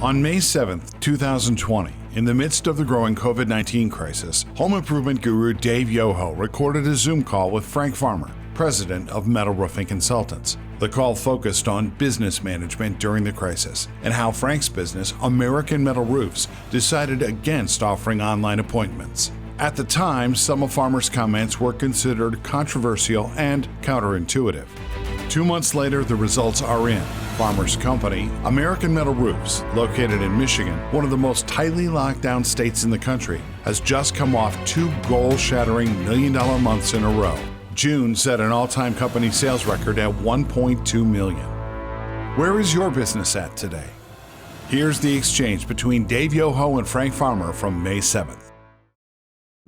On May 7th, 2020, in the midst of the growing COVID-19 crisis, home improvement guru Dave Yoho recorded a Zoom call with Frank Farmer, president of Metal Roofing Consultants. The call focused on business management during the crisis and how Frank's business, American Metal Roofs, decided against offering online appointments. At the time, some of Farmer's comments were considered controversial and counterintuitive. 2 months later, the results are in. Farmer's company, American Metal Roofs, located in Michigan, one of the most tightly locked down states in the country, has just come off 2 goal-shattering million-dollar months in a row. June set an all-time company sales record at $1.2 million. Where is your business at today? Here's the exchange between Dave Yoho and Frank Farmer from May 7th.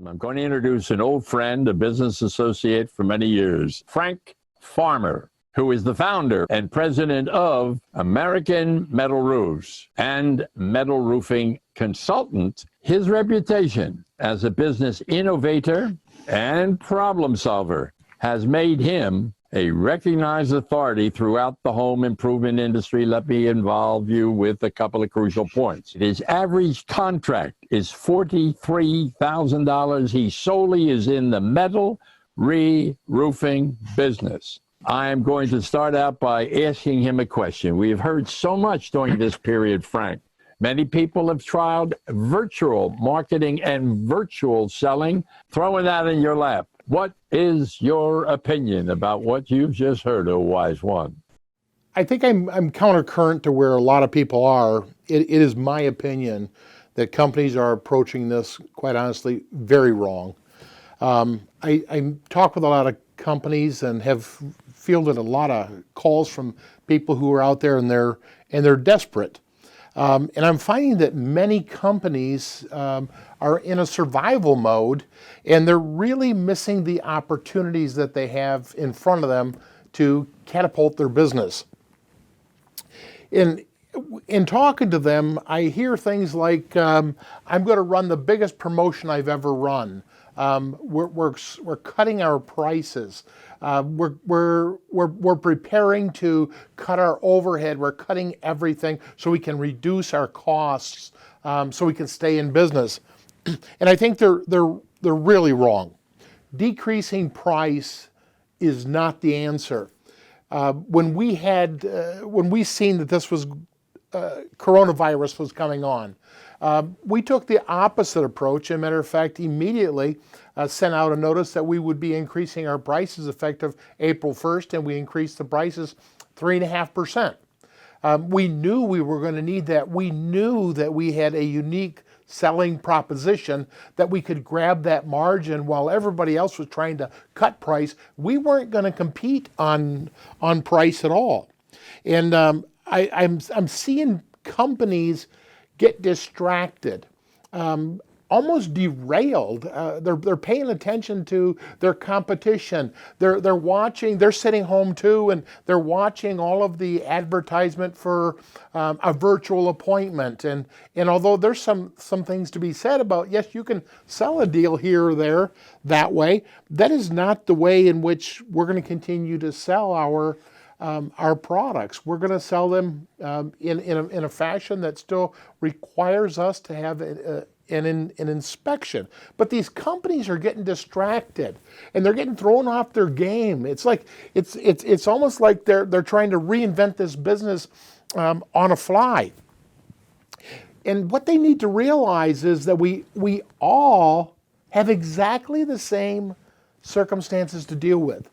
I'm going to introduce an old friend, a business associate for many years, Frank Farmer, who is the founder and president of American Metal Roofs and Metal Roofing Consultant. His reputation as a business innovator and problem solver has made him a recognized authority throughout the home improvement industry. Let me involve you with a couple of crucial points. His average contract is $43,000. He solely is in the metal re-roofing business. I am going to start out by asking him a question. We have heard so much during this period, Frank. Many people have tried virtual marketing and virtual selling. Throwing that in your lap. What is your opinion about what you've just heard, oh wise one? I think I'm countercurrent to where a lot of people are. It is my opinion that companies are approaching this, quite honestly, very wrong. I talk with a lot of companies and have fielded a lot of calls from people who are out there and they're desperate. And I'm finding that many companies are in a survival mode, and they're really missing the opportunities that they have in front of them to catapult their business. In talking to them, I hear things like, I'm going to run the biggest promotion I've ever run. We're cutting our prices. We're preparing to cut our overhead. We're cutting everything so we can reduce our costs, so we can stay in business. And I think they're really wrong. Decreasing price is not the answer. When we seen that this was coronavirus was coming on, we took the opposite approach. As a matter of fact, immediately sent out a notice that we would be increasing our prices effective April 1st, and we increased the prices 3.5%. We knew we were going to need that. We knew that we had a unique selling proposition that we could grab that margin while everybody else was trying to cut price. We weren't going to compete on price at all. And I'm seeing companies get distracted, almost derailed. They're paying attention to their competition. They're watching. They're sitting home too, and they're watching all of the advertisement for a virtual appointment. And although there's some things to be said about, yes, you can sell a deal here or there that way, that is not the way in which we're going to continue to sell our products. We're going to sell them in a fashion that still requires us to have an inspection. But these companies are getting distracted and they're getting thrown off their game. It's like it's almost like they're trying to reinvent this business on a fly. And what they need to realize is that we all have exactly the same circumstances to deal with.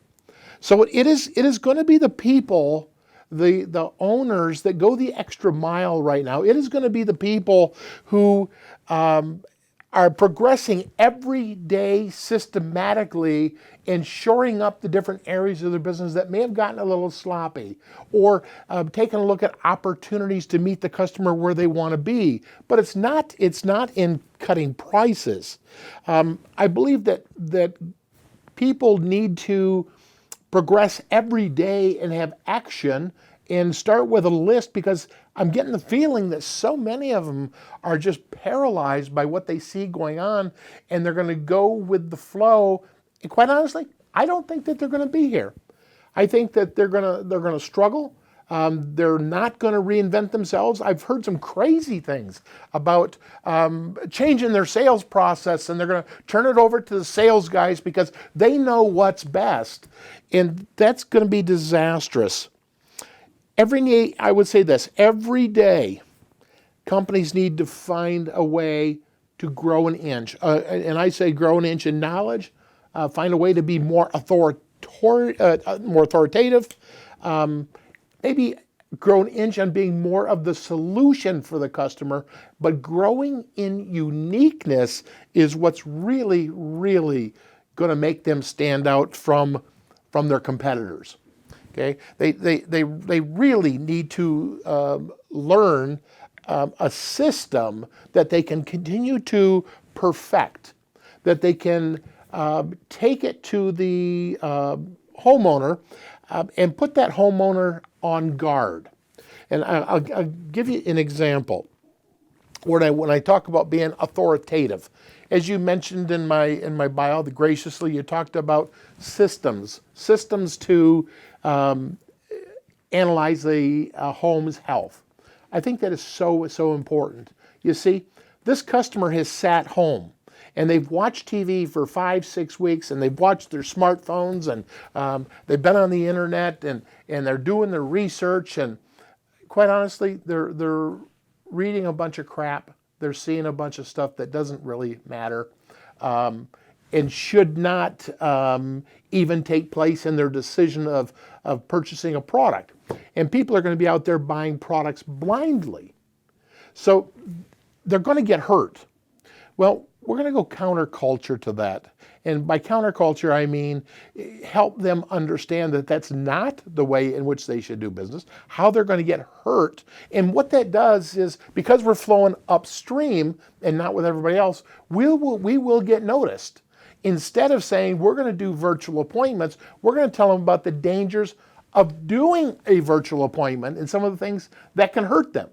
So it is going to be the people, the owners that go the extra mile right now. It is going to be the people who are progressing every day systematically and shoring up the different areas of their business that may have gotten a little sloppy, or taking a look at opportunities to meet the customer where they want to be. But it's not in cutting prices. I believe that people need to progress every day and have action and start with a list, because I'm getting the feeling that so many of them are just paralyzed by what they see going on, and they're going to go with the flow. And quite honestly, I don't think that they're going to be here. I think that they're going to struggle. They're not going to reinvent themselves. I've heard some crazy things about changing their sales process, and they're going to turn it over to the sales guys because they know what's best. And that's going to be disastrous. I would say this, every day, companies need to find a way to grow an inch. And I say grow an inch in knowledge, find a way to be more authoritative, maybe grow an inch on being more of the solution for the customer, but growing in uniqueness is what's really, really going to make them stand out from their competitors. Okay, they really need to learn a system that they can continue to perfect, that they can take it to the homeowner and put that homeowner on guard. And I'll give you an example. When I talk about being authoritative, as you mentioned in my bio, graciously you talked about systems to analyze the home's health. I think that is so important. You see, this customer has sat home and they've watched TV for 5-6 weeks, and they've watched their smartphones, and they've been on the internet, and they're doing their research, and quite honestly, they're reading a bunch of crap. They're seeing a bunch of stuff that doesn't really matter and should not even take place in their decision of purchasing a product. And people are going to be out there buying products blindly. So they're going to get hurt. Well, we're going to go counterculture to that. And by counterculture, I mean help them understand that that's not the way in which they should do business, how they're going to get hurt. And what that does is, because we're flowing upstream and not with everybody else, we will get noticed. Instead of saying we're going to do virtual appointments, we're going to tell them about the dangers of doing a virtual appointment and some of the things that can hurt them.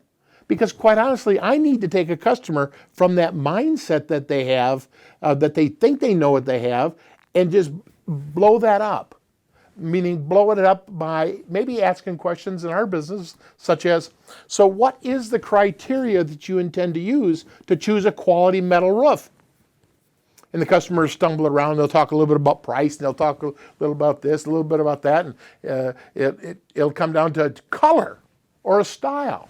Because quite honestly, I need to take a customer from that mindset that they have, that they think they know what they have, and just blow that up. Meaning blow it up by maybe asking questions in our business, such as, so what is the criteria that you intend to use to choose a quality metal roof? And the customers stumble around, they'll talk a little bit about price, and they'll talk a little about this, a little bit about that, and it'll come down to color or a style.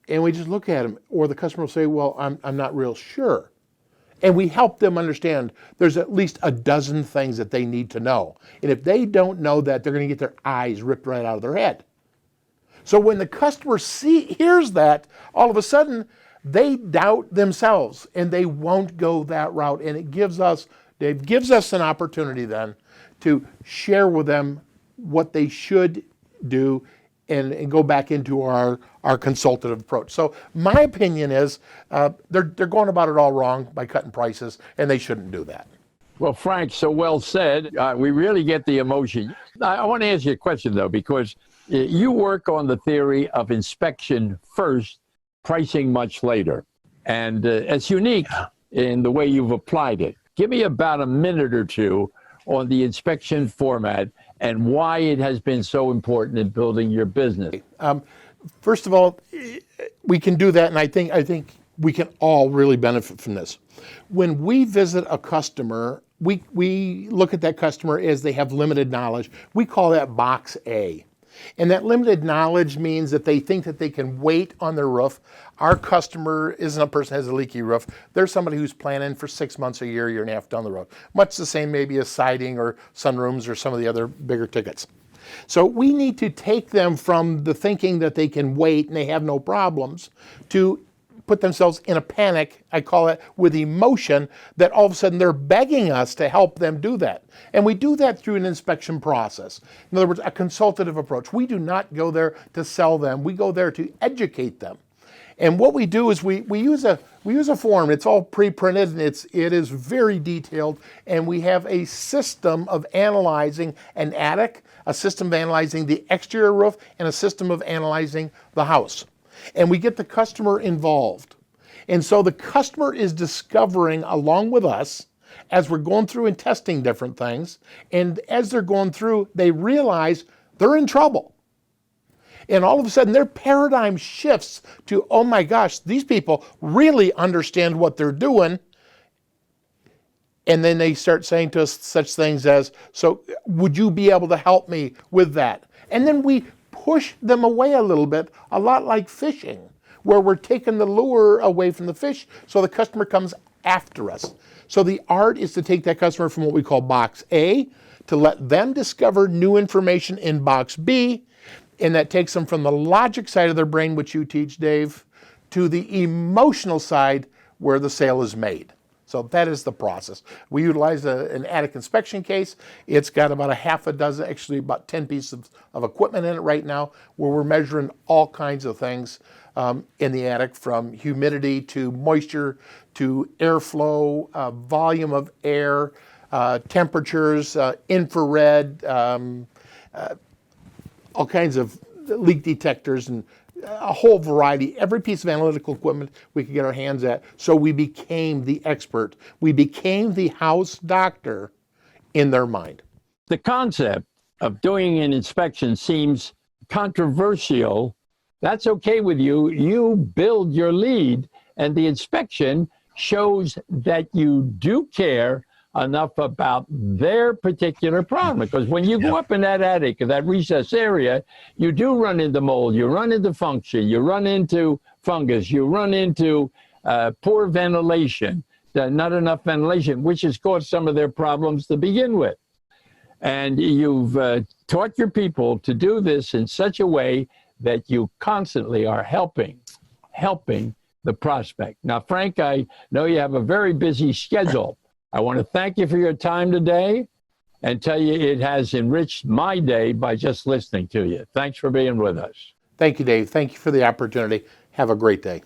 And we just look at them, or the customer will say, well, I'm not real sure. And we help them understand there's at least a dozen things that they need to know. And if they don't know that, they're going to get their eyes ripped right out of their head. So when the customer hears that, all of a sudden, they doubt themselves and they won't go that route. And it gives us an opportunity then to share with them what they should do and go back into our consultative approach. So my opinion is they're going about it all wrong by cutting prices, and they shouldn't do that. Well, Frank, so well said. We really get the emotion. I want to ask you a question, though, because you work on the theory of inspection first, pricing much later. And it's unique in the way you've applied it. Give me about a minute or two on the inspection format and why it has been so important in building your business. First of all, we can do that, and I think we can all really benefit from this. When we visit a customer, we look at that customer as they have limited knowledge. We call that box A. And that limited knowledge means that they think that they can wait on their roof. Our customer isn't a person who has a leaky roof. They're somebody who's planning for 6 months, a year and a half down the road. Much the same maybe as siding or sunrooms or some of the other bigger tickets. So we need to take them from the thinking that they can wait and they have no problems to put themselves in a panic, I call it, with emotion, that all of a sudden they're begging us to help them do that. And we do that through an inspection process. In other words, a consultative approach. We do not go there to sell them. We go there to educate them. And what we do is we use a form. It's all pre-printed and it is very detailed. And we have a system of analyzing an attic, a system of analyzing the exterior roof, and a system of analyzing the house. And we get the customer involved. And so the customer is discovering along with us as we're going through and testing different things. And as they're going through, they realize they're in trouble. And all of a sudden, their paradigm shifts to, oh my gosh, these people really understand what they're doing. And then they start saying to us such things as, so would you be able to help me with that? And then we push them away a little bit, a lot like fishing, where we're taking the lure away from the fish so the customer comes after us. So the art is to take that customer from what we call box A, to let them discover new information in box B, and that takes them from the logic side of their brain, which you teach, Dave, to the emotional side where the sale is made. So that is the process. We utilize an attic inspection case. It's got about a half a dozen, actually about 10 pieces of equipment in it right now, where we're measuring all kinds of things in the attic, from humidity to moisture to airflow, volume of air, temperatures, infrared, all kinds of leak detectors, and a whole variety, every piece of analytical equipment we could get our hands at. So we became the expert. We became the house doctor in their mind. The concept of doing an inspection seems controversial. That's okay with you. You build your lead, and the inspection shows that you do care enough about their particular problem. Because when you go up in that attic or that recess area, you do run into mold, you run into function, you run into fungus, you run into poor ventilation, not enough ventilation, which has caused some of their problems to begin with. And you've taught your people to do this in such a way that you constantly are helping the prospect. Now, Frank, I know you have a very busy schedule. I want to thank you for your time today and tell you it has enriched my day by just listening to you. Thanks for being with us. Thank you, Dave. Thank you for the opportunity. Have a great day.